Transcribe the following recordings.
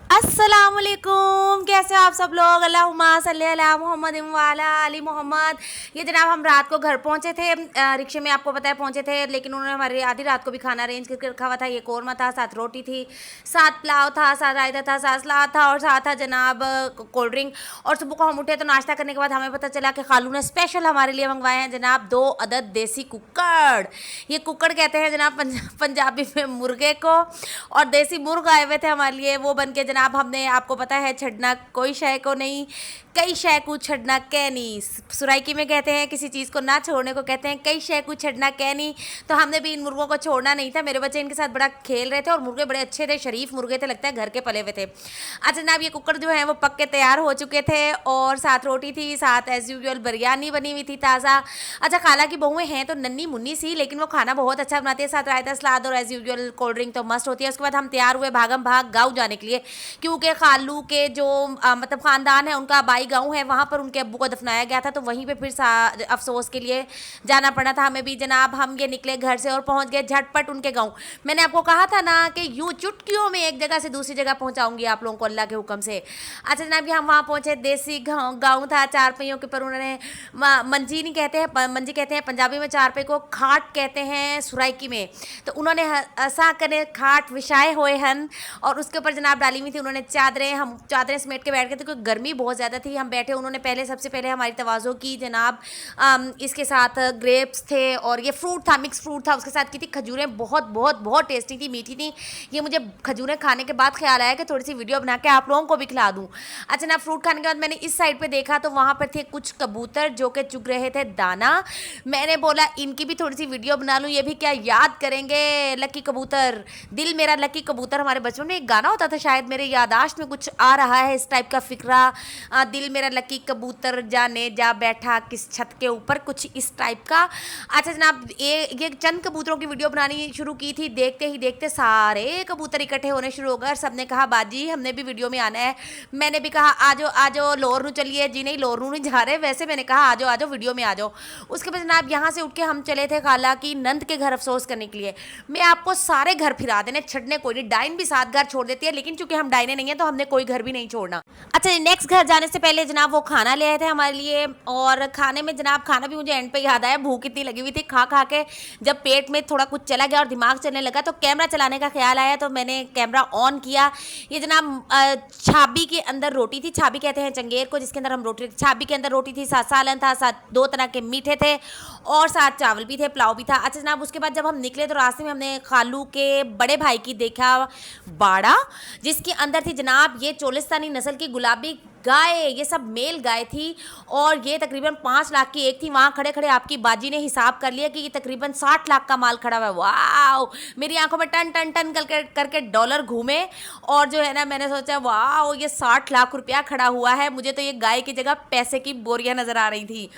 अस्सलामुअलैकुम, कैसे हो आप सब लोग। अल्लाहुम्मा सल्ली अला मोहम्मद वाला अली मोहम्मद। ये जनाब हम रात को घर पहुंचे थे, रिक्शे में आपको पता है पहुंचे थे, लेकिन उन्होंने हमारी आधी रात को भी खाना अरेंज करके रखा हुआ था। ये कौरमा था, साथ रोटी थी, साथ पुलाव था, साथ रायता था, साथ सलाद था और साथ था जनाब कोल्ड ड्रिंक। और सुबह को हम उठे तो नाश्ता करने के बाद हमें पता चला कि खालू ने स्पेशल हमारे लिए मंगवाए हैं जनाब 2 अदद देसी कुक्कड़। ये कुक्कड़ कहते हैं जनाब पंजाबी में मुर्गे को, और देसी मुर्ग आए हुए थे हमारे लिए। वो बन के जनाब हमने, आपको पता है छड़ना कोई शय को नहीं, कई शय को छड़ना कै नहीं। सुराइकी में कहते हैं किसी चीज़ को ना छोड़ने को कहते हैं कई शय को छड़ना कै नहीं। तो हमने भी इन मुर्गों को छोड़ना नहीं था। मेरे बच्चे इनके साथ बड़ा खेल रहे थे और मुर्गे बड़े अच्छे थे, शरीफ मुर्गे थे, लगता है घर के पले हुए थे। अच्छा जनाब ये कुकर जो है वो पक के तैयार हो चुके थे और साथ रोटी थी, साथ एज यूजुअल बिरयानी बनी हुई थी ताज़ा। अच्छा खाला की बहुएं हैं तो नन्नी मुन्नी सी, लेकिन वो खाना बहुत अच्छा बनाती है, साथ रायता सलाद और एज यूजुअल कोल्ड ड्रिंक तो मस्त होती है। उसके बाद हम तैयार हुए भागम भाग गाँव जाने के लिए, क्योंकि खालू के जो मतलब ख़ानदान है उनका बाई गाँव है, वहाँ पर उनके अब्बू को दफनाया गया था, तो वहीं पे फिर अफसोस के लिए जाना पड़ा था हमें भी जनाब। हम ये निकले घर से और पहुँच गए झटपट उनके गाँव। मैंने आपको कहा था ना कि यूँ चुटकियों में एक जगह से दूसरी जगह पहुँचाऊँगी आप लोगों को अल्लाह के हुक्म से। अच्छा जनाब कि हम वहाँ पहुँचे, देसी गाँव था, 4 पहियों के पर उन्होंने मंजी नहीं कहते हैं, मंजी कहते हैं पंजाबी में, 4 पहिए को खाट कहते हैं सुराइकी में। तो उन्होंने ऐसा करे खाट विछाए हुए हन और उसके ऊपर जनाब डाली हुई थी उन्होंने चादरें। हम चादरें समेट के बैठ गए थे क्योंकि गर्मी बहुत ज़्यादा थी। हम बैठे, उन्होंने पहले सबसे पहले हमारी तवाज़ो की जनाब। इसके साथ ग्रेप्स थे और ये फ्रूट था, मिक्स फ्रूट था, उसके साथ की थी खजूरें, बहुत बहुत बहुत टेस्टी थी, मीठी थी। ये मुझे खजूरें खाने के बाद ख्याल आया कि थोड़ी सी वीडियो बना के आप लोगों को भी खिला दूँ। अच्छा ना फ्रूट खाने के बाद मैंने इस साइड पर देखा तो वहाँ पर थे कुछ कबूतर जो कि चुग रहे थे दाना। मैंने बोला इनकी भी थोड़ी सी वीडियो बना लूँ, ये भी क्या याद करेंगे लकी कबूतर, दिल मेरा लकी कबूतर। हमारे बचपन में एक गाना होता था, शायद मेरे यादाश्त में कुछ आ रहा है इस टाइप का फिक्रा, दिल मेरा लकी कबूतर जाने जा बैठा किस छत के ऊपर, कुछ इस टाइप का। अच्छा जनाब ये चंद कबूतरों की वीडियो बनानी शुरू की थी, देखते ही देखते सारे कबूतर इकट्ठे होने शुरू हो गए और सबने कहा बाजी हमने भी वीडियो में आना है। मैंने भी कहा आ जाओ लोर नू चलिए जी, नहीं लोर नू नहीं जा रहे, वैसे मैंने कहा आ जाओ वीडियो में आ जाओ। उसके बाद जनाब यहाँ से उठ के हम चले थे खाला की नंद के घर अफसोस करने के लिए। मैं आपको सारे घर फिरा देने, छड़ने कोई नहीं, डाइन भी 7 घर छोड़ देती है, लेकिन चूंकि हम डाइने नहीं है तो हमने कोई घर भी नहीं छोड़ना। अच्छा नेक्स्ट घर जाने से पहले जनाब वो खाना ले आए थे हमारे लिए, और खाने में जनाब खाना भी मुझे एंड पे याद आया, भूख इतनी लगी हुई थी खा खा के, जब पेट में थोड़ा कुछ चला गया और दिमाग चलने लगा तो कैमरा चलाने का ख्याल आया, तो मैंने कैमरा ऑन किया। ये जनाब छाबी के अंदर रोटी थी, छाबी कहते हैं चंगेर को जिसके अंदर हम रोटी, छाबी के अंदर रोटी थी, साथ सालन था, साथ 2 तरह के मीठे थे और साथ चावल भी थे, पुलाव भी था। अच्छा जनाब उसके बाद जब हम निकले तो रास्ते में हमने खालू के बड़े भाई की देखा बाड़ा, जिसके अंदर थी जनाब ये चोलिस्तानी नस्ल की गुलाबी गाय, ये सब मेल गाय थी और ये तकरीबन 5 लाख की एक थी। वहाँ खड़े खड़े आपकी बाजी ने हिसाब कर लिया कि ये तकरीबन 60 लाख का माल खड़ा हुआ है। वाह, मेरी आंखों में टन टन टन करके डॉलर घूमे और जो है ना मैंने सोचा वाह ये 60 लाख रुपया खड़ा हुआ है। मुझे तो ये गाय की जगह पैसे की बोरियां नज़र आ रही थी।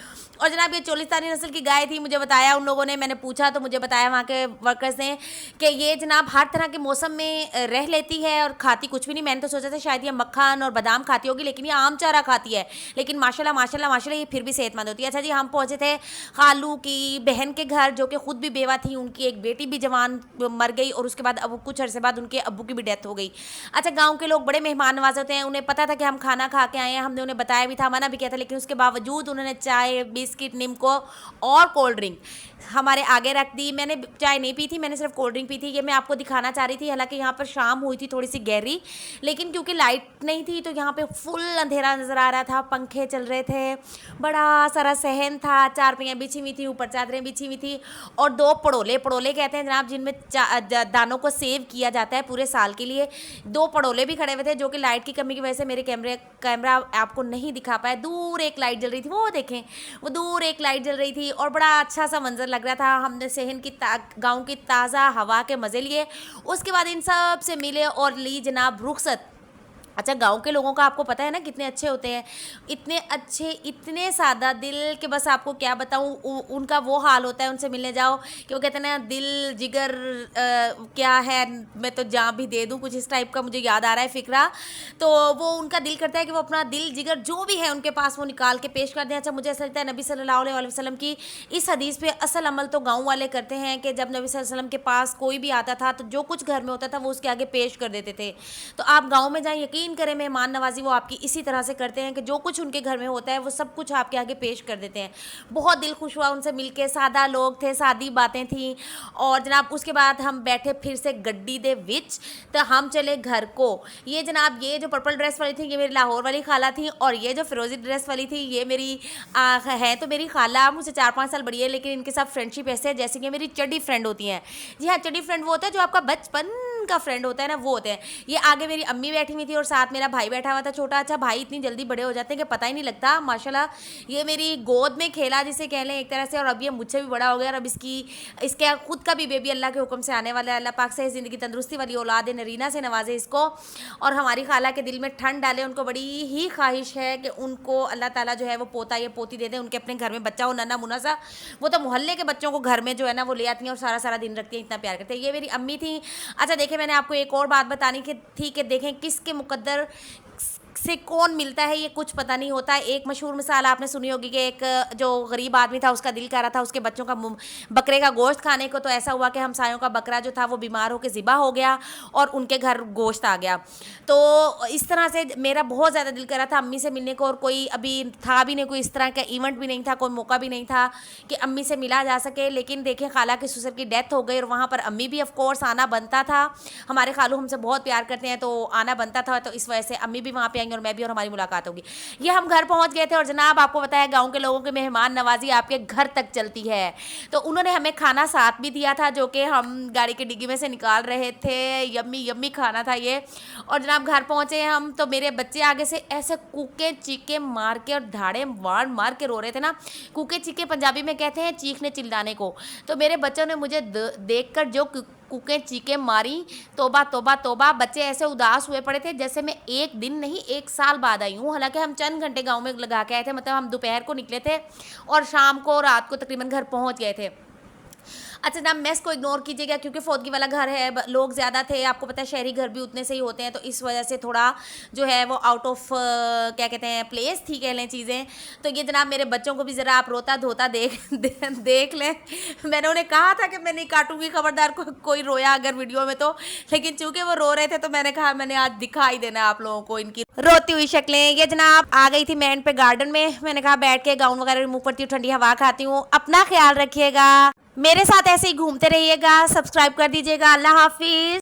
और जनाब ये चोलिस्तानी नस्ल की गाय थी, मुझे बताया उन लोगों ने, मैंने पूछा तो मुझे बताया वहाँ के वर्कर्स ने कि ये जनाब हर तरह के मौसम में रह लेती है और खाती कुछ भी नहीं। मैंने तो सोचा था शायद ये मक्खन और बादाम खाती होगी, लेकिन ये आम चारा खाती है, लेकिन माशाल्लाह माशाल्लाह माशाल्लाह ये फिर भी सेहतमंद होती है। अच्छा जी हम पहुँचे थे खालू की बहन के घर जो कि खुद भी बेवा थी, उनकी एक बेटी भी जवान मर गई और उसके बाद अब कुछ अरसे बाद उनके अब्बू की भी डेथ हो गई। अच्छा गाँव के लोग बड़े मेहमान नवाज होते हैं, उन्हें पता था कि हम खाना खा के आए हैं, हमने उन्हें बताया भी था, मना भी किया था, लेकिन उसके बावजूद उन्होंने चाय बिस्किट निम्को और कोल्ड ड्रिंक हमारे आगे रख दी। मैंने चाय नहीं पी थी, मैंने सिर्फ कोल्ड ड्रिंक पी थी, ये मैं आपको दिखाना चाह रही थी। हालांकि यहाँ पर शाम हुई थी थोड़ी सी गहरी, लेकिन क्योंकि लाइट नहीं थी तो यहाँ पे फुल अंधेरा नज़र आ रहा था, पंखे चल रहे थे, बड़ा सारा सहन था, 4 पहियाँ बिछी हुई थी, ऊपर चादरें बिछी हुई थी और 2 पड़ोले, पड़ोले कहते हैं जनाब जिनमें दानों को सेव किया जाता है पूरे साल के लिए, 2 पड़ोले भी खड़े हुए थे जो कि लाइट की कमी की वजह से मेरे कैमरा आपको नहीं दिखा पाया। दूर एक लाइट जल रही थी, वो देखें वो दूर एक लाइट जल रही थी और बड़ा अच्छा सा मंजर लग रहा था। हमने सहन की गाँव की ताज़ा हवा के मज़े लिए, उसके बाद इन सब से मिले और ली जनाब रुखसत। अच्छा, गाँव के लोगों का आपको पता है ना कितने अच्छे होते हैं, इतने अच्छे, इतने सादा दिल कि बस आपको क्या बताऊँ। उनका वो हाल होता है उनसे मिलने जाओ कि वो कहते हैं ना, दिल जिगर क्या है, मैं तो जान भी दे दूँ, कुछ इस टाइप का मुझे याद आ रहा है फिक्रा। तो वो उनका दिल करता है कि वो अपना दिल जिगर जो भी है उनके पास वो निकाल के पेश कर दें। अच्छा, मुझे ऐसा लगता है नबी सल्लल्लाहु अलैहि वसल्लम की इस हदीस पे असल अमल तो गाँव वाले करते हैं कि जब नबी सल्लल्लाहु अलैहि वसल्लम के पास कोई भी आता था तो जो कुछ घर में होता था वो उसके आगे पेश कर देते थे। तो आप गाँव में जाएँ, यकीन करें, मेहमान नवाज़ी वो आपकी इसी तरह से करते हैं कि जो कुछ उनके घर में होता है वो सब कुछ आपके आगे पेश कर देते हैं। बहुत दिल खुश हुआ उनसे मिलके, सादा लोग थे, सादी बातें थीं। और जनाब उसके बाद हम बैठे फिर से गड्डी दे विच, तो हम चले घर को। ये जनाब ये जो पर्पल ड्रेस वाली थी ये मेरी लाहौर वाली खाला थी, और ये जो फिरोजी ड्रेस वाली थी ये मेरी है तो मेरी खाला, मुझसे 4-5 साल बड़ी है, लेकिन इनके साथ फ्रेंडशिप ऐसे है जैसे कि मेरी चड्डी फ्रेंड होती हैं। जी हाँ, चड्डी फ्रेंड वो होता है जो आपका बचपन का फ्रेंड होता है ना, वो होते हैं। ये आगे मेरी अम्मी बैठी हुई थी और साथ मेरा भाई बैठा हुआ था छोटा। अच्छा, भाई इतनी जल्दी बड़े हो जाते हैं कि पता ही नहीं लगता माशाल्लाह। ये मेरी गोद में खेला जिसे कह लें एक तरह से, और अब ये मुझसे भी बड़ा हो गया और अब इसके खुद का भी बेबी अल्लाह के हुक्म से आने वाला है। अल्लाह पाक से ज़िंदगी तंदुरुस्ती वाली औलाद नरीना से नवाजे इसको, और हमारी खाला के दिल में ठंड डाले। उनको बड़ी ही ख्वाहिश है कि उनको अल्लाह ताला जो है वो पोता या पोती दे दें, उनके अपने घर में बच्चा हो नन्ना मुन्ना सा। वो तो मोहल्ले के बच्चों को घर में जो है ना वो ले आती हैं और सारा सारा दिन रखती हैं, इतना प्यार करते हैं। ये मेरी अम्मी थी। अच्छा देखिए, मैंने आपको एक और बात बतानी थी कि देखें किसके मुकद्दर से कौन मिलता है ये कुछ पता नहीं होता। एक मशहूर मिसाल आपने सुनी होगी कि एक जो गरीब आदमी था उसका दिल कह रहा था उसके बच्चों का बकरे का गोश्त खाने को, तो ऐसा हुआ कि हमसायों का बकरा जो था वो बीमार होकर ज़िबा हो गया और उनके घर गोश्त आ गया। तो इस तरह से मेरा बहुत ज़्यादा दिल कर रहा था अम्मी से मिलने को, और कोई अभी था भी नहीं, कोई इस तरह का इवेंट भी नहीं था, कोई मौका भी नहीं था कि अम्मी से मिला जा सके। लेकिन देखिए, खाला के ससुर की डेथ हो गई और वहाँ पर अम्मी भी ऑफ कोर्स आना बनता था। हमारे खालू हमसे बहुत प्यार करते हैं तो आना बनता था, तो इस वजह से अम्मी भी वहाँ पे आएंगी और मैं भी, और हमारी मुलाकात होगी। ये हम घर पहुँच गए थे और जनाब आपको पता है गाँव के लोगों की मेहमान नवाजी आपके घर तक चलती है। तो उन्होंने हमें खाना साथ भी दिया था जो कि हम गाड़ी की डिग्गी में से निकाल रहे थे। यम्मी यम्मी खाना था ये। और जनाब घर पहुँचे हम तो मेरे बच्चे आगे से ऐसे कूके चीखे मार के और धाड़े मार मार के रो रहे थे ना। कूके चीखे पंजाबी में कहते हैं चीखने चिल्लाने को। तो मेरे बच्चों ने मुझे देखकर जो कूके चीखे मारी, तोबा तोबा तोबा। बच्चे ऐसे उदास हुए पड़े थे जैसे मैं एक दिन नहीं 1 साल बाद आई हूँ। हालांकि हम चंद घंटे गांव में लगा के आए थे, मतलब हम दोपहर को निकले थे और शाम को रात को तकरीबन घर पहुँच गए थे। अच्छा जनाब, मेस को इग्नोर कीजिएगा क्योंकि फौदगी वाला घर है, लोग ज़्यादा थे, आपको पता है शहरी घर भी उतने से ही होते हैं, तो इस वजह से थोड़ा जो है वो आउट ऑफ क्या कहते हैं प्लेस थी कह लें चीज़ें। तो ये जनाब मेरे बच्चों को भी ज़रा आप रोता धोता देख लें। मैंने उन्हें कहा था कि मैं नहीं काटूंगी, खबरदार कोई रोया अगर वीडियो में तो, लेकिन चूंकि वो रो रहे थे तो मैंने कहा मैंने आज दिखाई देना आप लोगों को इनकी रोती हुई शक्लें। ये जनाब आ गई थी मैं एंड पे गार्डन में, मैंने कहा बैठ के गाउन वगैरह रिमूव करती हूँ, ठंडी हवा खाती हूँ। अपना ख्याल रखिएगा, मेरे साथ ऐसे ही घूमते रहिएगा, सब्सक्राइब कर दीजिएगा। अल्लाह हाफिज।